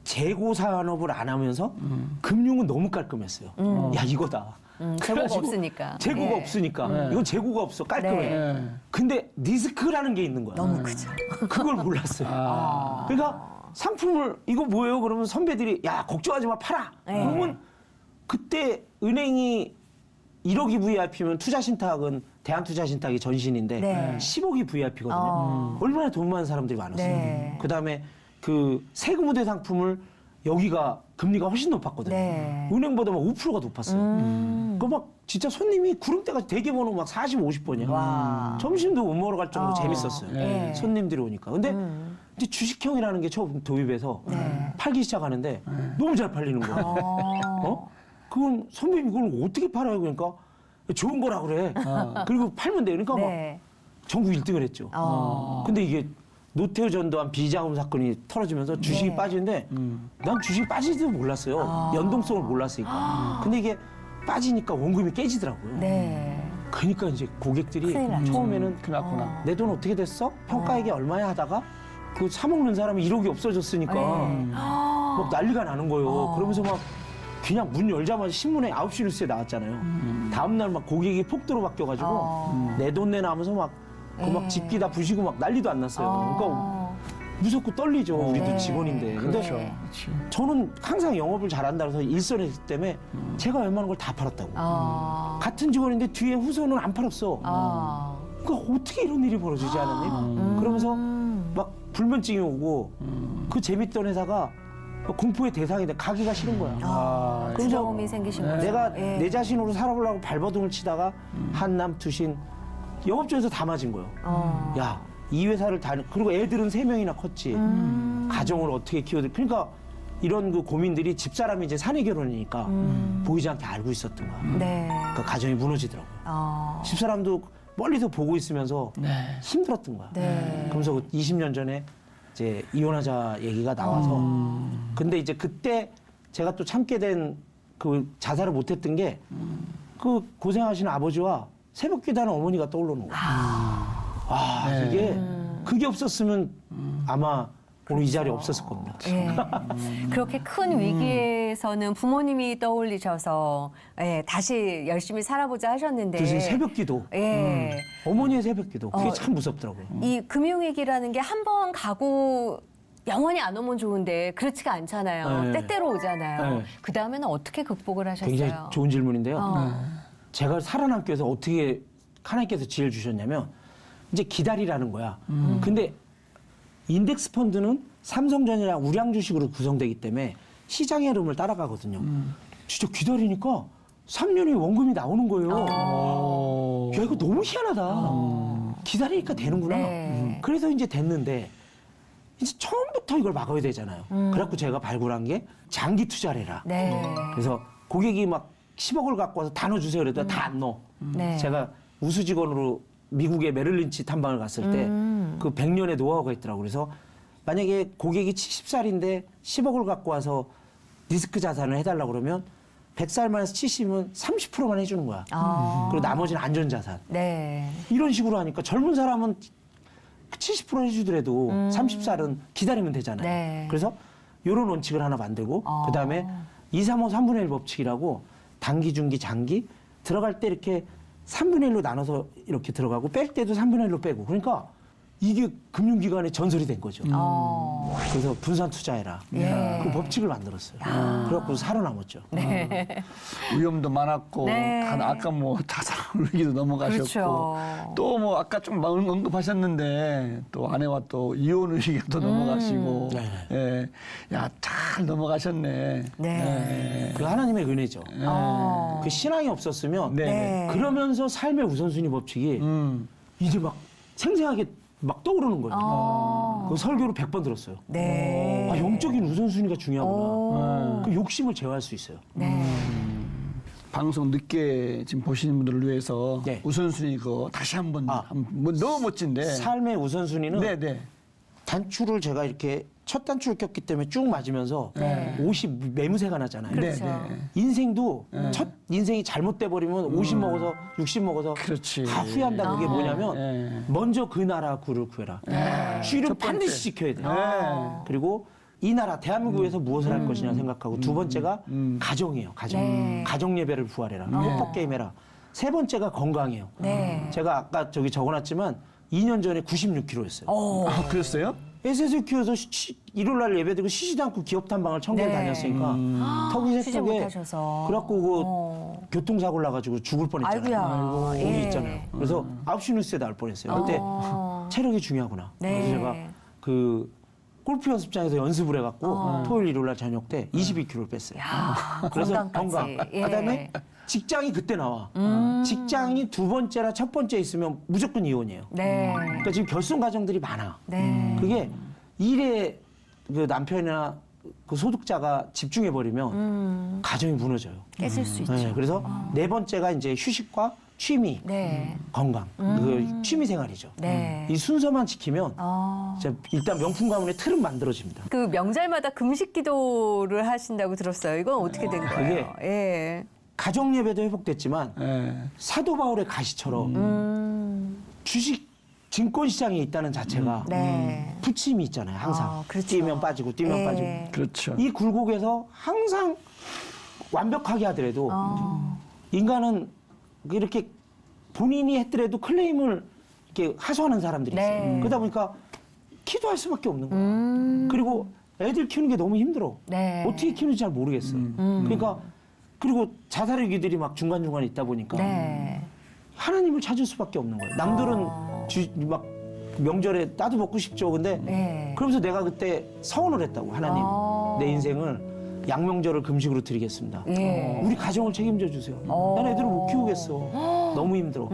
재고 산업을 안 하면서 금융은 너무 깔끔했어요. 야 이거다. 재고가 그래가지고 없으니까. 재고가 예. 없으니까. 이건 재고가 없어. 깔끔해. 네. 근데 리스크라는 게 있는 거야. 너무 크죠. 그걸 몰랐어요. 그러니까 상품을 이거 뭐예요? 그러면 선배들이 야 걱정하지 마 팔아. 네. 그러면 그때 은행이 1억이 VIP면 투자신탁은 대한투자신탁이 전신인데 네. 10억이 VIP거든요. 얼마나 돈 많은 사람들이 많았어요. 네. 그다음에 그 세금 우대 상품을 여기가 금리가 훨씬 높았거든요. 네. 은행보다 막 5%가 높았어요. 그 막 진짜 손님이 구름대가 대게번호 막 40, 50번이야. 와. 점심도 못 먹으러 갈 정도로 재밌었어요. 네. 손님들이 오니까. 근데 이제 주식형이라는 게 처음 도입해서 네. 팔기 시작하는데 너무 잘 팔리는 거야. 그건 선배님 이걸 어떻게 팔아요? 그러니까 좋은 거라 그래. 그리고 팔면 돼. 그러니까 네. 막 전국 1등을 했죠. 근데 이게 노태우 전두환 비자금 사건이 터져지면서 주식이 네. 빠지는데 난 주식이 빠지지도 몰랐어요. 연동성을 몰랐으니까. 근데 이게 빠지니까 원금이 깨지더라고요. 네. 그러니까 이제 고객들이 큰일 났죠. 처음에는 큰일 났구나. 내 돈 어떻게 됐어? 평가액이 얼마야 하다가 그 사먹는 사람이 1억이 없어졌으니까 네. 막 난리가 나는 거예요. 그러면서 막 그냥 문 열자마자 신문에 9시 뉴스에 나왔잖아요. 다음날 막 고객이 폭도로 바뀌어가지고 내 돈 내놔 하면서 막 그 막 집기 다 부시고 막 난리도 안 났어요. 그러니까 무섭고 떨리죠. 우리도 네. 직원인데. 근데 그렇죠. 저는 항상 영업을 잘한다 그래서 일선에 있기 때문에 제가 웬만한 걸 다 팔았다고. 같은 직원인데 뒤에 후손은 안 팔았어. 그러니까 어떻게 이런 일이 벌어지지 않았니? 그러면서 막 불면증이 오고 그 재밌던 회사가 공포의 대상이 돼 가기가 싫은 거야. 그래서 두려움이 생기신 거죠. 내가 예. 내 자신으로 살아보려고 발버둥을 치다가 한남 투신 영업주에서 다 맞은 거예요. 야, 이 회사를 그리고 애들은 3명이나 컸지. 가정을 어떻게 키워야 돼. 그러니까 이런 그 고민들이 집사람이 이제 사내 결혼이니까 보이지 않게 알고 있었던 거야. 네. 그러니까 가정이 무너지더라고요. 어. 집사람도 멀리서 보고 있으면서 네. 힘들었던 거야. 네. 그러면서 20년 전에 이제 이혼하자 얘기가 나와서 근데 이제 그때 제가 또 참게 된 그 자살을 못했던 게 그 고생하시는 아버지와 새벽 기도하는 어머니가 떠오르는 거야. 네. 이게 그게 없었으면 아마 오늘 이 자리에 없었을 겁니다. 예. 그렇게 큰 위기에서는 부모님이 떠올리셔서 예, 다시 열심히 살아보자 하셨는데 그래서 새벽 기도, 예. 어머니의 새벽 기도 그게 참 무섭더라고요. 이 금융위기라는 게 한 번 가고 영원히 안 오면 좋은데 그렇지가 않잖아요. 네. 때때로 오잖아요. 네. 그 다음에는 어떻게 극복을 하셨어요? 굉장히 좋은 질문인데요. 어. 제가 살아남기 위해서 어떻게 하나님께서 지혜를 주셨냐면 이제 기다리라는 거야. 근데 인덱스 펀드는 삼성전이랑 우량주식으로 구성되기 때문에 시장의 흐름을 따라가거든요. 진짜 기다리니까 3년에 원금이 나오는 거예요. 야, 이거 너무 희한하다. 기다리니까 되는구나. 네. 그래서 이제 됐는데 이제 처음부터 이걸 막아야 되잖아요. 그래갖고 제가 발굴한 게 장기 투자를 해라. 네. 그래서 고객이 막 10억을 갖고 와서 다 넣어주세요. 그랬더니 다 안 넣어. 네. 제가 우수 직원으로 미국의 메릴린치 탐방을 갔을 때 그 100년의 노하우가 있더라고요. 그래서 만약에 고객이 70살인데 10억을 갖고 와서 리스크 자산을 해달라고 그러면 100살 만에서 70은 30%만 해주는 거야. 그리고 나머지는 안전자산. 네. 이런 식으로 하니까 젊은 사람은 70% 해주더라도 30살은 기다리면 되잖아요. 네. 그래서 이런 원칙을 하나 만들고 그다음에 2, 3, 5, 3분의 1 법칙이라고 단기, 중기, 장기 들어갈 때 이렇게 3분의 1로 나눠서 이렇게 들어가고 뺄 때도 3분의 1로 빼고 그러니까 이게 금융기관의 전설이 된 거죠. 그래서 분산 투자해라. 예. 그 법칙을 만들었어요. 그래갖고 살아남았죠. 위험도 많았고 네. 아까 뭐 자살 위기도 넘어가셨고 그렇죠. 또 뭐 아까 좀 언급하셨는데 또 아내와 또 이혼 위기가 또 넘어가시고 예. 야, 잘 넘어가셨네. 네. 그 하나님의 은혜죠. 그 신앙이 없었으면 네. 네. 그러면서 삶의 우선순위 법칙이 이제 막 생생하게 막 떠오르는 거예요. 그 설교를 100번 들었어요. 네. 아, 영적인 우선순위가 중요하구나. 그 욕심을 제어할 수 있어요. 네. 방송 늦게 지금 보시는 분들을 위해서 네. 우선순위 그거 다시 한번 뭐 너무 멋진데. 삶의 우선순위는 네네. 단추를 제가 이렇게 첫 단추를 꼈기 때문에 쭉 맞으면서 옷이 매무새가 나잖아요. 그렇죠. 네네. 인생도 첫 인생이 잘못돼 버리면 50 먹어서 60 먹어서 그렇지. 다 후회한다는 그게 뭐냐면 네. 먼저 그 나라 구를 구해라. 주의를 첫 번째. 반드시 지켜야 돼. 네. 그리고 이 나라 대한민국에서 무엇을 할 것이냐 생각하고 두 번째가 가정이에요. 가정. 네. 가정 예배를 부활해라. 협복 게임 해라. 세 번째가 건강이에요. 네. 제가 아까 저기 적어놨지만 2년 전에 96kg였어요. 아, 그랬어요? SS를 키워서 일요일 날 예배드리고 쉬지도 않고 기업 탐방을 천개를 네. 다녔으니까 턱이 쉬지 색쪽에 못하셔서. 그래갖고 그 교통사고 나가지고 죽을 뻔했잖아요. 아이고야. 몸이 예. 있잖아요. 그래서 9시 뉴스에 나올 뻔했어요. 그때 체력이 중요하구나. 네. 그래서 제가 그 골프 연습장에서 연습을 해갖고 토요일 일요일 날 저녁 때 22kg를 뺐어요. 그래서 건강까지. 건강. 예. 그다음에 직장이 그때 나와. 직장이 두 번째나 첫 번째 있으면 무조건 이혼이에요. 네. 그러니까 지금 결손 가정들이 많아. 네. 그게 일에 그 남편이나 그 소득자가 집중해 버리면 가정이 무너져요. 깨질 수 있죠. 네, 그래서 네 번째가 이제 휴식과 취미, 네. 건강, 그 취미 생활이죠. 네. 이 순서만 지키면 어. 진짜 일단 명품 가문의 틀은 만들어집니다. 그 명절마다 금식 기도를 하신다고 들었어요. 이건 어떻게 된 거예요? 그게- 예. 가정 예배도 회복됐지만 예. 사도 바울의 가시처럼 주식 증권 시장에 있다는 자체가 네. 부침이 있잖아요. 항상 아, 그렇죠. 뛰면 빠지고 뛰면 예. 빠지고 그렇죠. 이 굴곡에서 항상 완벽하게 하더라도 인간은 이렇게 본인이 했더라도 클레임을 이렇게 하소하는 사람들이 있어요. 네. 그러다 보니까 기도할 수밖에 없는 거예요. 그리고 애들 키우는 게 너무 힘들어. 네. 어떻게 키우는지 잘 모르겠어요. 그러니까 그리고 자살의 위기들이 막 중간중간에 있다 보니까 네. 하나님을 찾을 수밖에 없는 거예요. 남들은 막 명절에 나도 먹고 싶죠. 근데 네. 그러면서 내가 그때 서원을 했다고. 하나님, 내 인생을 양명절을 금식으로 드리겠습니다. 예. 우리 가정을 책임져 주세요. 난 애들을 못 키우겠어. 너무 힘들어.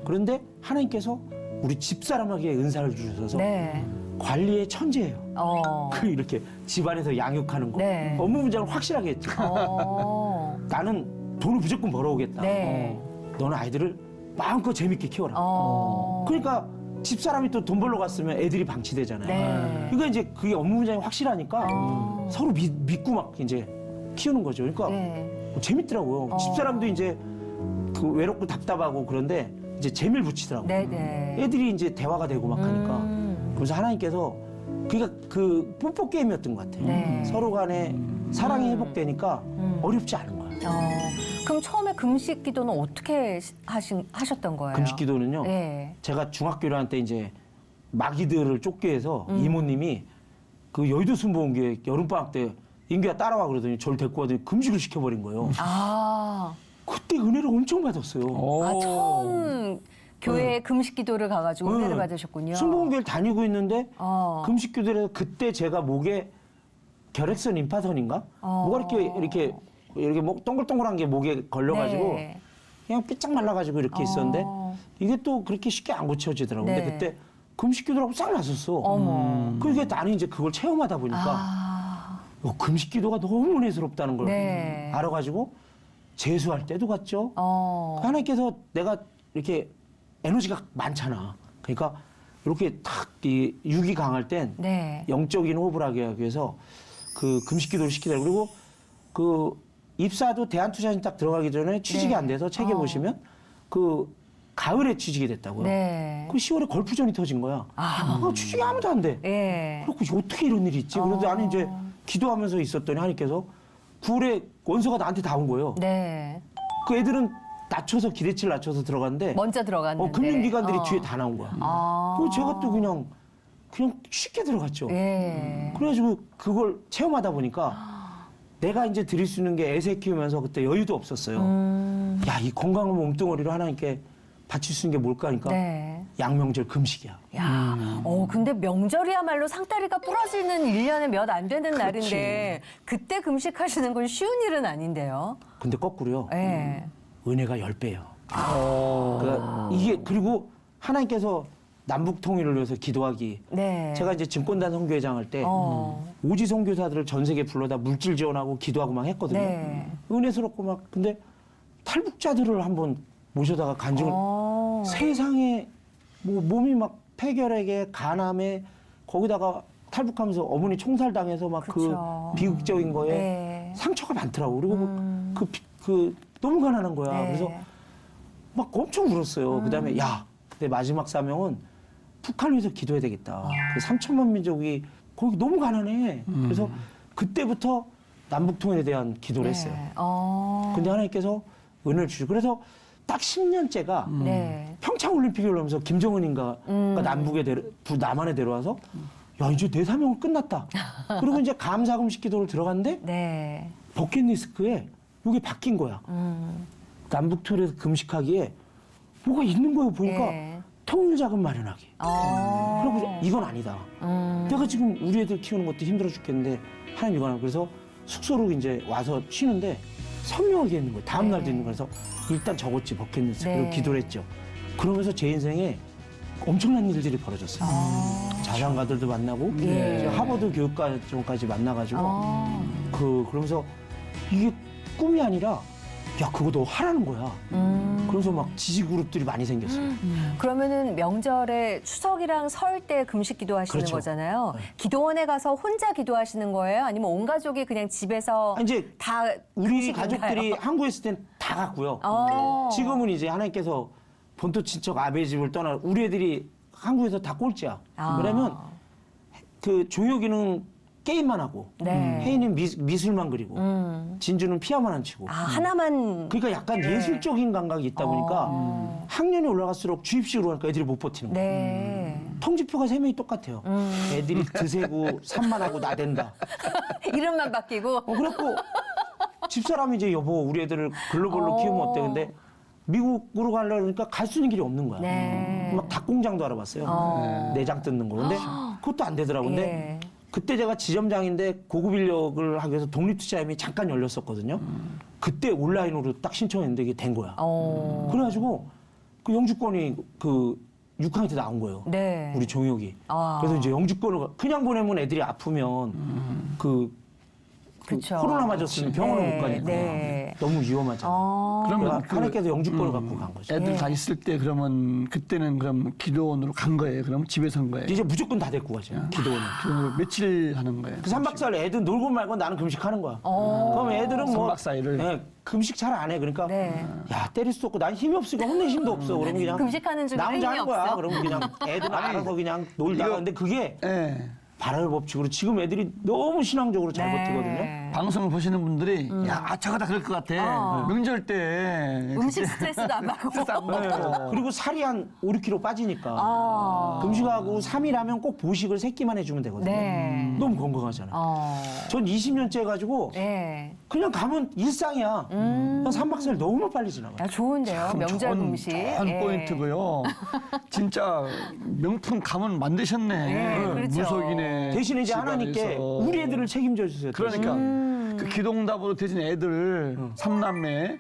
그런데 하나님께서 우리 집사람에게 은사를 주셔서 네. 관리의 천재예요. 어. 그 이렇게 집안에서 양육하는 거. 네. 업무 분장을 확실하게 했죠. 어. 나는 돈을 무조건 벌어오겠다. 네. 너는 아이들을 마음껏 재밌게 키워라. 그러니까 집사람이 또 돈 벌러 갔으면 애들이 방치되잖아요. 네. 그러니까 이제 그게 업무 분장이 확실하니까 서로 믿고 막 이제 키우는 거죠. 그러니까 네. 재밌더라고요. 집사람도 이제 그 외롭고 답답하고 그런데 이제 재미를 붙이더라고요. 네네. 애들이 이제 대화가 되고 막 하니까. 그래서 하나님께서 그러니까 그 뽀뽀 게임이었던 것 같아요. 네. 서로 간에 사랑이 회복되니까 어렵지 않은 거예요. 그럼 처음에 금식 기도는 어떻게 하셨던 거예요? 금식 기도는요. 네. 제가 중학교 1학년 때 이제 마귀들을 쫓기 위해서 이모님이 그 여의도 순복음교회 여름방학 때 인규야 따라와 그러더니 저를 데리고 와더니 금식을 시켜버린 거예요. 아, 그때 은혜를 엄청 받았어요. 처음 교회에 금식 기도를 가가지고 은혜를 네. 받으셨군요. 순복음교회를 다니고 있는데 어. 금식 기도를 해서 그때 제가 목에 결핵선 임파선인가? 뭐가 이렇게 목 동글동글한 게 목에 걸려가지고 네. 그냥 삐짝 말라가지고 이렇게 있었는데 이게 또 그렇게 쉽게 안 고쳐지더라고. 네. 근데 그때 금식 기도라고 싹 났었어. 어머. 그러니까 나는 이제 그걸 체험하다 보니까 금식 기도가 너무 은혜스럽다는 걸 네. 알아가지고 재수할 때도 갔죠. 어. 하나님께서 내가 이렇게 에너지가 많잖아. 그러니까 이렇게 탁이 육이 강할 땐 네. 영적인 호흡을 하기 위해서 그 금식 기도를 시키더라고요. 그리고 그 입사도 대한투자신 딱 들어가기 전에 취직이 네. 안 돼서 책에 보시면 그 가을에 취직이 됐다고요. 네. 그 10월에 골프전이 터진 거야. 취직이 아무도 안 돼. 예. 그렇고 어떻게 이런 일이 있지? 그래도 나는 이제 기도하면서 있었더니 하나님께서 9월에 원서가 나한테 다 온 거예요. 네. 그 애들은 기대치를 낮춰서 들어갔는데 먼저 들어갔는데. 금융기관들이 뒤에 다 나온 거야. 그리고 제가 또 그냥 쉽게 들어갔죠. 예. 그래가지고 그걸 체험하다 보니까 내가 이제 드릴 수 있는 게 애새 키우면서 그때 여유도 없었어요. 야, 이 건강한 몸뚱어리로 하나님께 바칠 수 있는 게 뭘까 하니까 네. 양명절 금식이야. 야, 근데 명절이야말로 상다리가 부러지는 1년에 몇 안 되는 날인데 그때 금식하시는 건 쉬운 일은 아닌데요. 근데 거꾸로요. 예. 은혜가 10배예요. 그러니까 이게 그리고 하나님께서 남북 통일을 위해서 기도하기. 네. 제가 이제 증권단 선교회장 할 때 오지 선교사들을 전 세계 불러다 물질 지원하고 기도하고 막 했거든요. 네. 은혜스럽고 막 근데 탈북자들을 한번 모셔다가 간증을 세상에 뭐 몸이 막 폐결핵에 간암에 거기다가 탈북하면서 어머니 총살당해서 막 그 그쵸. 비극적인 거에 네. 상처가 많더라고. 그리고 그 너무 가난한 거야. 네. 그래서 막 엄청 울었어요. 그다음에 야, 그때 마지막 사명은 북한을 위해서 기도해야 되겠다. 그 3천만 민족이 거기 너무 가난해. 그래서 그때부터 남북 통일에 대한 기도를 했어요. 근데 하나님께서 은혜를 주시고 그래서 딱 10년째가 네. 평창 올림픽을 하면서 김정은인가 남한에 데려와서 야 이제 내 사명은 끝났다. 그리고 이제 감사금식 기도를 들어갔는데 네. 버킷리스트에 이게 바뀐 거야. 남북 통일에서 금식하기에 뭐가 있는 거예요. 보니까 네. 통일자금 마련하기. 그리고 이건 아니다. 내가 지금 우리 애들 키우는 것도 힘들어 죽겠는데 하나님 이거 하나. 그래서 숙소로 이제 와서 쉬는데 선명하게 있는 거예요. 다음 날도 있는 거라서 일단 적었지 버킷리스트. 네. 그리고 기도를 했죠. 그러면서 제 인생에 엄청난 일들이 벌어졌어요. 자산가들도 만나고 이제 하버드 교육과정까지 만나가지고 그러면서 이게 꿈이 아니라 야 그거 너 하라는 거야. 그래서 막 지지 그룹들이 많이 생겼어요. 그러면은 명절에 추석이랑 설 때 금식 기도하시는 그렇죠. 거잖아요. 네. 기도원에 가서 혼자 기도하시는 거예요? 아니면 온 가족이 그냥 집에서 이제 다 우리 금식인가요? 가족들이 한국에 있을 땐 다 갔고요. 지금은 이제 하나님께서 본토 친척 아베 집을 떠나 우리 애들이 한국에서 다 꼴찌야. 왜냐면 그 종혁이는 게임만 하고 네. 혜인은 미술만 그리고 진주는 피아노만 안 치고 하나만. 그러니까 약간 예술적인 감각이 있다 보니까 학년이 올라갈수록 주입식으로 하니까 애들이 못 버티는 거야. 네. 통지표가 3명이 똑같아요. 애들이 드세고 산만하고 나댄다. 이름만 바뀌고. 그래갖고 집사람이 이제 여보 우리 애들을 글로벌로 키우면 어때? 근데 미국으로 가려고 그러니까 갈 수 있는 길이 없는 거야. 네. 막 닭공장도 알아봤어요. 내장 뜯는 거. 근데 그것도 안 되더라고. 근데 예. 그때 제가 지점장인데 고급 인력을 하기 위해서 독립투자임이 잠깐 열렸었거든요. 그때 온라인으로 딱 신청했는데 이게 된 거야. 그래가지고 그 영주권이 그 6학년 때 나온 거예요. 네. 우리 종혁이. 그래서 이제 영주권을 그냥 보내면 애들이 아프면 그 그쵸. 코로나 맞았으면 병원을 못 가니까 네. 너무 위험하잖아요. 그러면 하나님께서 영주권을 갖고 간 거죠. 애들 다 있을 때 그러면 그때는 그럼 기도원으로 간 거예요. 그럼 집에서 한 거예요. 이제 무조건 다 데리고 가죠. 기도원을. 기도원으로 며칠 하는 거예요. 그 3박 4일 애들 놀고 말고 나는 금식하는 거야. 그럼 애들은 뭐 3박 4일을? 네, 금식 잘 안 해. 그러니까 네. 야 때릴 수도 없고 난 힘이 없으니까 혼낼 힘도 없어. 그러면 그냥 금식하는 중에 나 혼자 힘이 하는 거야. 없어? 그러면 그냥 애들은 알아서 그냥 놀다가 근데 그게 예. 발열 법칙으로 지금 애들이 너무 신앙적으로 잘 네. 버티거든요. 방송을 보시는 분들이 야 저거 다 그럴 것 같아. 명절 때 음식 스트레스도 안 받고. 스트레스 안 네. 받고. 그리고 살이 한 5, 6kg 빠지니까 금식하고 3일 하면 꼭 보식을 3끼만 해주면 되거든요. 네. 너무 건강하잖아요. 전 20년째 해가지고 네. 그냥 가면 일상이야. 한 3박 4일 너무 빨리 지나가요. 야, 좋은데요. 명절 좋은 음식. 좋은 예. 포인트고요. 진짜 명품 가문 만드셨네. 네, 그렇죠. 무속이네. 대신에 이제 집안에서. 하나님께 우리 애들을 책임져 주세요. 그러니까 그 기동답으로 되신 애들 삼남매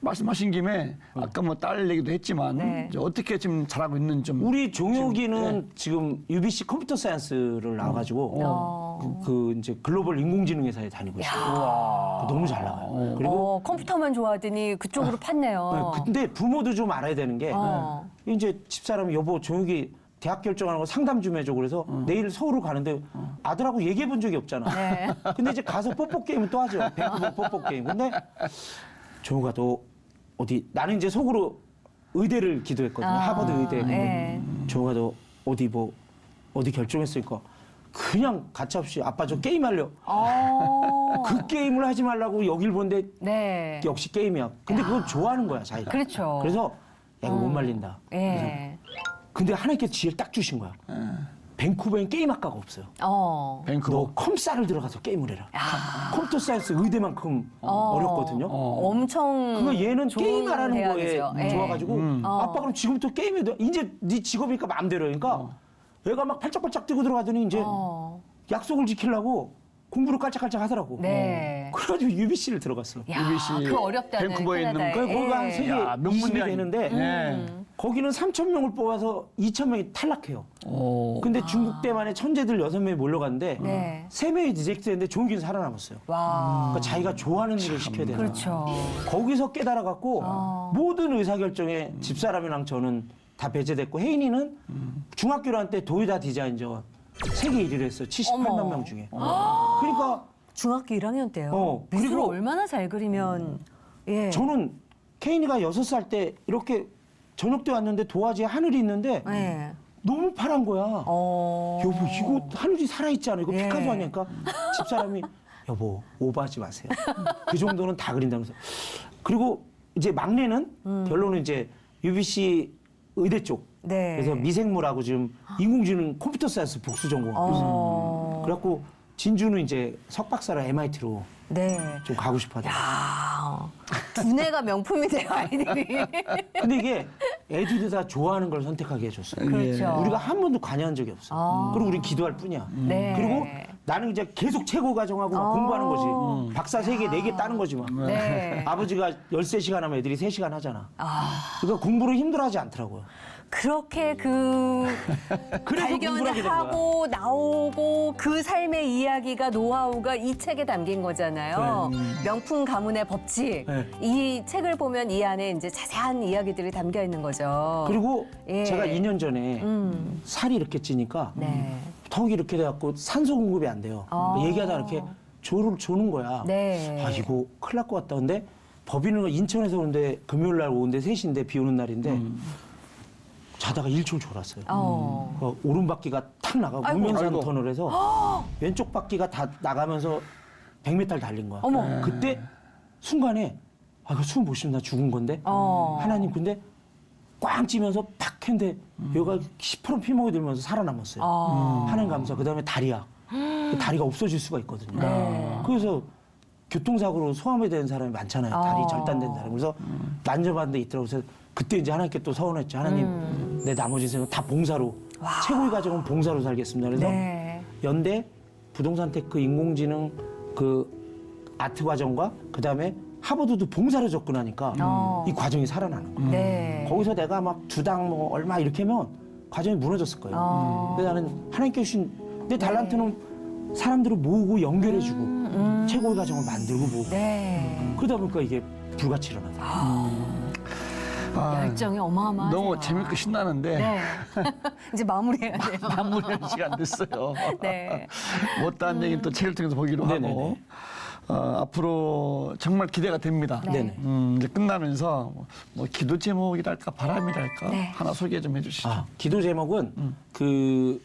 말씀하신 김에 아까 뭐 딸 얘기도 했지만 네. 이제 어떻게 지금 잘하고 있는 좀 우리 종혁이는 지금 UBC 컴퓨터 사이언스를 나와가지고 그 이제 글로벌 인공지능 회사에 다니고 있어요. 너무 잘 나가요. 그리고 컴퓨터만 좋아하더니 그쪽으로 팠네요. 네, 근데 부모도 좀 알아야 되는 게 어. 이제 집사람이 여보 종혁이 대학 결정하는 거 상담 좀 해줘 그래서 내일 서울을 가는데 아들하고 얘기해 본 적이 없잖아. 네. 근데 이제 가서 뽀뽀 게임은 또 하죠. 밴쿠버 뽀뽀 게임. 근데 종혁아 너 어디 나는 이제 속으로 의대를 기도했거든요. 하버드 의대. 네. 종혁아 너 어디 결정했으니까 그냥 가차없이 아빠 저 게임하려. 그 게임을 하지 말라고 여길 본데 네. 역시 게임이야. 근데 그걸 좋아하는 거야 자기가. 그렇죠. 그래서 야 이거 못 말린다. 예. 근데 하나님께서 지혜를 딱 주신 거야. 밴쿠버엔 게임학과가 없어요. 밴쿠버. 너 컴사를 들어가서 게임을 해라. 컴퓨터 사이언스 의대만큼 어렵거든요. 엄청. 그러니까 얘는 좋은 게임하라는 거에 대학이죠. 예. 좋아가지고 아빠 그럼 지금부터 게임해도 이제 네 직업이니까 마음대로 그러니까 얘가 막 팔짝팔짝 뛰고 들어가더니 이제 약속을 지키려고 공부를 깔짝깔짝 하더라고. 네. 그래가지고 UBC를 들어갔어. 야, UBC 그 어렵다는 밴쿠버에 있는 캐나다에. 그 거기가 한 예. 세계 야, 20이 명문대학이- 되는데 네. 거기는 3,000명을 뽑아서 2,000명이 탈락해요. 오. 근데 중국 대만에 천재들 6명이 몰려갔는데 네. 3명이 디젝트했는데 종기는 살아남았어요. 와. 그러니까 자기가 좋아하는 일을 시켜야 되나. 그렇죠. 거기서 깨달아갖고 모든 의사결정에 집사람이랑 저는 다 배제됐고 혜인이는 중학교 때 때 도요타 디자인전 세계 1위를 했어요. 78만 어머. 명 중에. 그러니까 중학교 1학년 때요. 미술을 그리고 얼마나 잘 그리면. 예. 저는 혜인이가 6살 때 이렇게 저녁 때 왔는데 도화지에 하늘이 있는데 예. 너무 파란 거야. 여보 이거 하늘이 살아있지 않아? 이거 예. 피카소 아니까? 집사람이 여보 오버하지 마세요. 그 정도는 다 그린다면서. 그리고 이제 막내는 결론은 이제 UBC 의대 쪽. 네. 그래서 미생물하고 지금 인공지능 컴퓨터 사이언스 복수 전공하고 있어요. 그래갖고 진주는 이제 석박사로 MIT로 네. 좀 가고 싶어 하더라고요. 아, 두뇌가 명품이네요, 아이들이. 근데 이게 애들이 다 좋아하는 걸 선택하게 해줬어요. 그렇죠. 우리가 한 번도 관여한 적이 없어. 그리고 우리 기도할 뿐이야. 네. 그리고 나는 이제 계속 최고 과정하고 막 공부하는 거지. 박사 3개, 4개 따는 거지 막. 네. 아버지가 13시간 하면 애들이 3시간 하잖아. 그러니까 공부를 힘들어하지 않더라고요. 그렇게 그래서 공부를 하게 발견을 된 거야. 하고 나오고 그 삶의 이야기가 노하우가 이 책에 담긴 거잖아요. 명품 가문의 법칙. 네. 이 책을 보면 이 안에 이제 자세한 이야기들이 담겨 있는 거죠. 그리고 예. 제가 2년 전에 살이 이렇게 찌니까 네. 턱이 이렇게 돼갖고 산소 공급이 안 돼요. 얘기하다 이렇게 조를 조는 거야. 네. 아 이거 큰일 날 것 같다. 근데 법인은 인천에서 오는데 금요일 날 오는데 3시인데 비 오는 날인데 자다가 1초를 졸았어요. 오른바퀴가 탁 나가고 아이고. 우면산 아이고. 터널에서 왼쪽 바퀴가 다 나가면서 100m 달린 거야. 어머. 그때 순간에 아 이거 숨 못 쉬면 나 죽은 건데 하나님 근데 꽝 찌면서 팍 했는데 여기가 시퍼런 피멍이 들면서 살아남았어요. 하나님 감사. 그다음에 다리야. 그 다리가 없어질 수가 있거든요. 그래서 교통사고로 소아에 된 사람이 많잖아요. 다리 절단된 사람. 그래서 만져봤는데 있더라고요. 그래서 그때 이제 하나님께 또 서운했죠. 하나님 내 나머지 인생은 다 봉사로 최고의 가정은 봉사로 살겠습니다. 그래서 네. 연대 부동산 테크 인공지능 그 아트 과정과 그다음에 하버드도 봉사로 접근하니까 이 과정이 살아나는 거예요. 네. 거기서 내가 막 주당 뭐 얼마 이렇게 하면 과정이 무너졌을 거예요. 근데 나는 하나님께 주신 내 달란트는 사람들을 모으고 연결해주고 최고의 가정을 만들고 모으고 네. 그러다 보니까 이게 불같이 일어나더라고요. 열정이 어마어마하네요. 너무 재밌고 신나는데 네. 이제 마무리해야 돼요. 마무리할 시간 됐어요. 네. 못다한 얘기는 또 책을 통해서 보기로 네네네. 하고 앞으로 정말 기대가 됩니다. 네네. 이제 끝나면서 뭐 기도 제목이랄까 바람이랄까 네. 하나 소개 좀 해주시죠. 기도 제목은 그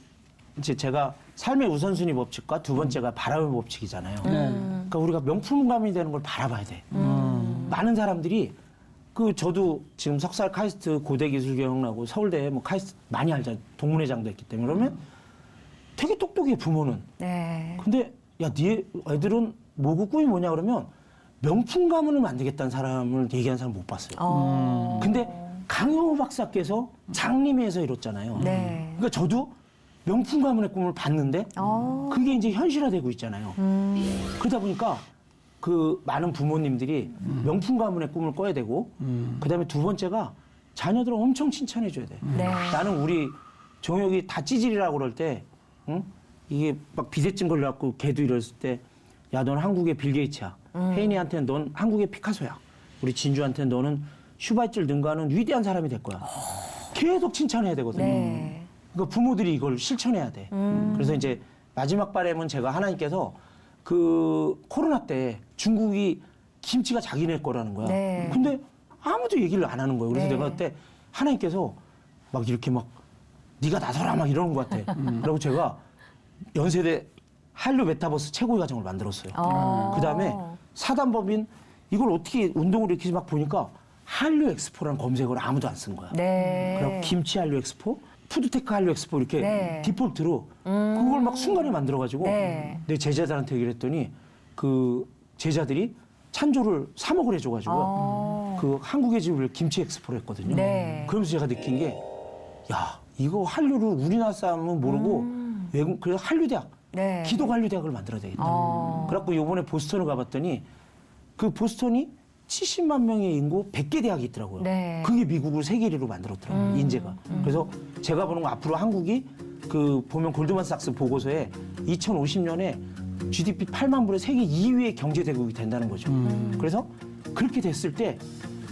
이제 제가 삶의 우선순위 법칙과 두 번째가 바람의 법칙이잖아요. 그러니까 우리가 명품감이 되는 걸 바라봐야 돼. 많은 사람들이 저도 지금 석사 카이스트 고대기술경영하고 서울대 뭐 카이스트 많이 알잖아요. 동문회장도 했기 때문에 그러면 되게 똑똑해 부모는. 네. 근데 야, 네 애들은 뭐고 꿈이 뭐냐 그러면 명품 가문을 만들겠다는 사람을 얘기하는 사람 못 봤어요. 근데 강영호 박사께서 장림에서 이뤘잖아요. 네. 그러니까 저도 명품 가문의 꿈을 봤는데 그게 이제 현실화되고 있잖아요. 그러다 보니까 많은 부모님들이 명품 가문의 꿈을 꿔야 되고 그다음에 두 번째가 자녀들을 엄청 칭찬해 줘야 돼. 네. 나는 우리 종혁이 다 찌질이라고 그럴 때 응? 이게 막 비대증 걸려갖고 걔도 이랬을 때 야, 넌 한국의 빌 게이츠야. 혜인이한테는 넌 한국의 피카소야. 우리 진주한테는 너는 슈바이처를 능가하는 위대한 사람이 될 거야. 계속 칭찬해야 되거든요. 네. 그러니까 부모들이 이걸 실천해야 돼. 그래서 이제 마지막 바람은 제가 하나님께서 코로나 때 중국이 김치가 자기네 거라는 거야. 네. 근데 아무도 얘기를 안 하는 거예요. 그래서 네. 내가 그때 하나님께서 막 이렇게 막 네가 나서라 막 이러는 것 같아. 그리고 제가 연세대 한류 메타버스 최고의 가정을 만들었어요. 그다음에 사단법인 이걸 어떻게 운동을 이렇게 막 보니까 한류 엑스포라는 검색어를 아무도 안 쓴 거야. 네. 그리고 김치 한류 엑스포, 푸드테크 한류 엑스포 이렇게 네. 디폴트로 그걸 막 순간에 만들어가지고 네. 내 제자들한테 얘기를 했더니 그 제자들이 찬조를 3억을 해줘가지고 그 한국의 집을 김치 엑스포를 했거든요. 네. 그러면서 제가 느낀 게 야, 이거 한류를 우리나라 사람은 모르고 외국 그래서 한류대학, 네. 기독 한류대학을 만들어야 되겠다. 그래갖고 이번에 보스턴을 가봤더니 그 보스턴이 70만 명의 인구 100개 대학이 있더라고요. 네. 그게 미국을 세계 1위로 만들었더라고요. 인재가. 그래서 제가 보는 거 앞으로 한국이 보면 골드만삭스 보고서에 2050년에 GDP 8만 불의 세계 2위의 경제대국이 된다는 거죠. 그래서 그렇게 됐을 때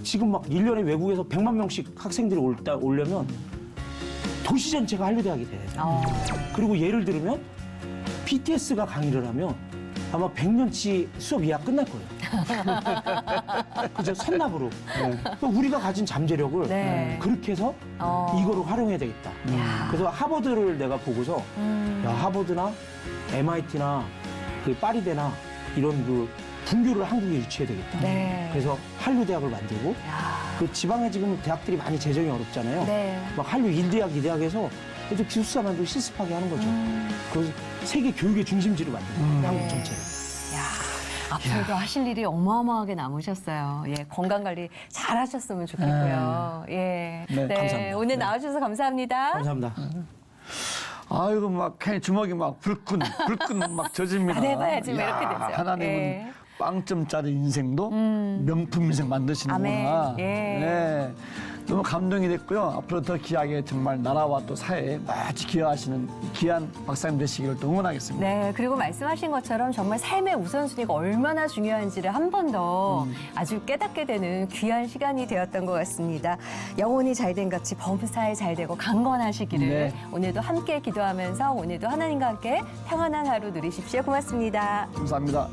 지금 막 1년에 외국에서 100만 명씩 학생들이 오려면 도시 전체가 한류대학이 돼야 돼요. 그리고 예를 들면 BTS가 강의를 하면 아마 100년치 수업 이하 끝날 거예요. 그죠? 선납으로. 그러니까 우리가 가진 잠재력을 네. 그렇게 해서 이거를 활용해야 되겠다. 그래서 하버드를 내가 보고서 야, 하버드나 MIT나 파리대나 이런 분교를 한국에 유치해야 되겠다. 네. 그래서 한류 대학을 만들고 지방에 지금 대학들이 많이 재정이 어렵잖아요. 네. 막 한류 1대학, 2대학에서 애들 기숙사 만들고 실습하게 하는 거죠. 그래서 세계 교육의 중심지로 만드는 거예요. 한국 전체를. 앞으로도 하실 일이 어마어마하게 남으셨어요. 예, 건강 관리 잘 하셨으면 좋겠고요. 예. 네, 감사합니다. 오늘 네. 나와주셔서 감사합니다. 감사합니다. 아이고 막 그냥 주먹이 막 불끈 막 젖습니다. 안 해봐야지 왜 이렇게 야, 되죠. 하나님은 예. 빵점짜리 인생도 명품 인생 만드시는구나. 아멘. 예. 네. 너무 감동이 됐고요. 앞으로 더 귀하게 정말 나라와 또 사회에 마치 기여하시는 귀한 박사님 되시기를 또 응원하겠습니다. 네, 그리고 말씀하신 것처럼 정말 삶의 우선순위가 얼마나 중요한지를 한 번 더 아주 깨닫게 되는 귀한 시간이 되었던 것 같습니다. 영혼이 잘된 같이 범사에 잘 되고 강건하시기를 네. 오늘도 함께 기도하면서 오늘도 하나님과 함께 평안한 하루 누리십시오. 고맙습니다. 감사합니다.